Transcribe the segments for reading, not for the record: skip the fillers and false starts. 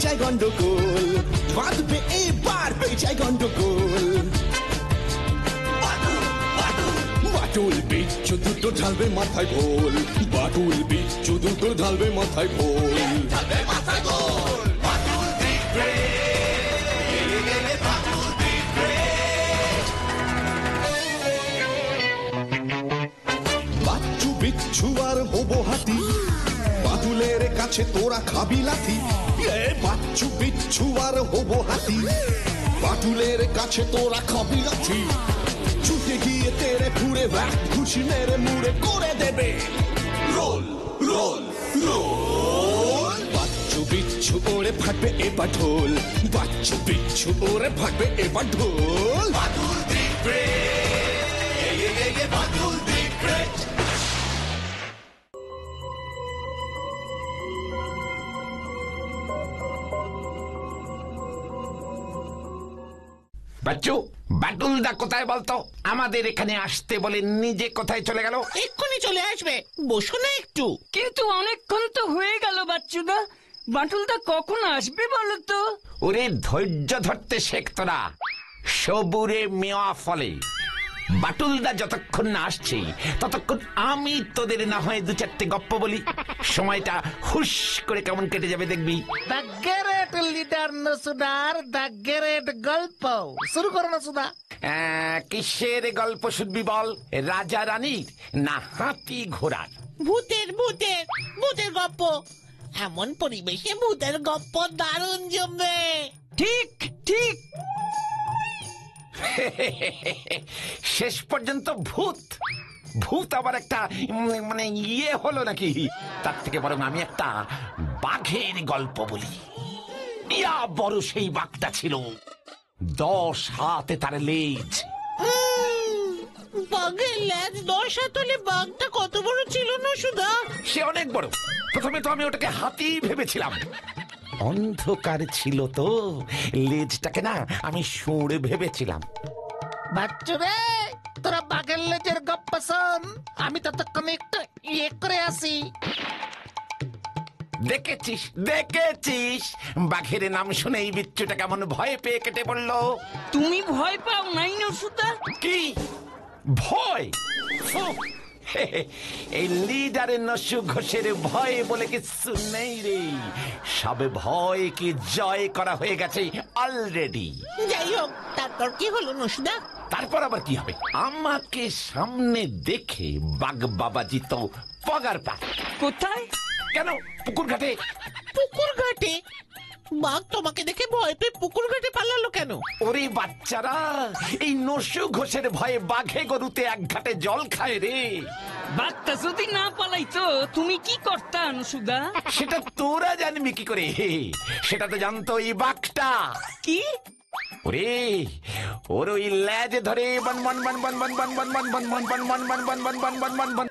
বেজায় গন্ডগোল, বাঁধবে এবার বেজায় গন্ডগোল। বাটুল বিচ্ছু দুটো ঢালবে মাথায় ভোল, বাটুল বিচ্ছু দুটো ঢালবে মাথায় ভোল। বাচ্চু বিচ্ছু আর হবো হাতি, বাদুলের কাছে তোরা খাবি লাথি। বাচ্চু বিচ্ছু আর হবো হাতি, বাদুলের কাছে তোরা খাবি লাথি। ছুটে গিয়ে তেরে ফুড়ে ব্যাক খুশি মেরে মুড়ে করে দেবে রোল রোল রোল। বাচ্চু বিচ্ছু ওরে ফাটবে এবার ঢোল, বাচ্চু বিচ্ছু ওরে ফাটবে এবার ঢোল। Badul the great, Badul the great. Bachchu, বাটুলদা কোথায় বলতো? আমাদের এখানে আসতে বলে নিজে কোথায় চলে গেল? এক্ষুনি চলে আসবে, বসো না একটু। কিন্তু অনেকক্ষণ তো হয়ে গেল বাচ্চুদা, বাটুলদা কখন আসবে বলো তো? ওরে ধৈর্য ধরতে শেখ তোরা, সবুরে মেওয়া ফলে। বাটুলদা যতক্ষণ না আসছে ততক্ষণ আমি তোদের না হয় দু চারটে গপ্প বলি, সময়টা হুশ করে কেমন কেটে যাবে দেখবি। দ্য গ্রেট লিডার নসুদার দ্য গ্রেট গল্প শুরু করো নসুদা। কিসের গল্প শুনবি বল? রাজা রানীর না হাতি ঘোড়ার? ভূতের ভূতের ভূতের গল্প। এমন পরিবেশে ভূতের গল্প দারুণ জমবে। ঠিক ঠিক। শেষ পর্যন্ত ভূত ভূত আবার একটা মানে ইয়ে হলো নাকি? তার থেকে বরং আমি একটা বাঘের গল্প বলি। ইয়া বড় সেই বাঘটা ছিল, 10 হাতে তার লেজ। বাঘের লেজ 10 হাত হলে বাঘটা কত বড় ছিল নসুদা? সে অনেক বড়। প্রথমে তো আমি ওটাকে হাতি ভেবেছিলাম, অন্ধকার ছিল তো লেজটাকে না আমি শুঁড় ভেবেছিলাম। বাচ্চুরে, তোরা বাঘের লেজের গপ্প শোন, আমি ততক্ষণে একটু ইয়ে করে আসি। দেখেছিস দেখেছিস, বাঘের নাম শুনেই বিচ্ছুটা কেমন ভয় পেয়ে কেটে পড়লো। তুমি ভয় পাও নাই নসুদা? কি ভয়? এই লিডারের নসু ঘোষের ভয় বলে কিছু নেই রে, সবে ভয় কি জয় করা হয়ে গেছে অলরেডি। যাই হোক, তারপর কি হলো নসুদা? তারপর আবার কি হবে? আমাকে সামনে দেখে বাঘ বাবাজি তো পগার পায়। কোথায়? কেন? পুকুর ঘাটে। পুকুর ঘাটে? বাঘ তোমাকে দেখে ভয় পেয়ে পুকুর ঘাটে পালালো কেন? ওরে বাচ্চারা, এই নসু ঘোষের ভয়ে বাঘে গরুতে এক ঘাটে জল খায় রে। বাঘটা যদি না পালাইতো তুমি কি করতা নসুদা? সেটা তোরা জানবি কি করে? সেটা তো জানতো এই বাঘটা। কি? ওরে ওর ওই লেজ ধরে বন বন বন বন বন বন বন বন বন বন বন বন বন বন বন বন বন বন।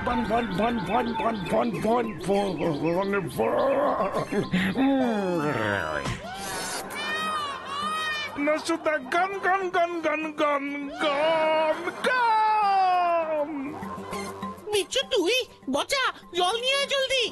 বন বন বন বন বন বন বন বন। নসুদা গান গান গান গান গান গান গান। বিচ্ছু তুই বচা, জল নিয়ে আয় জলদি।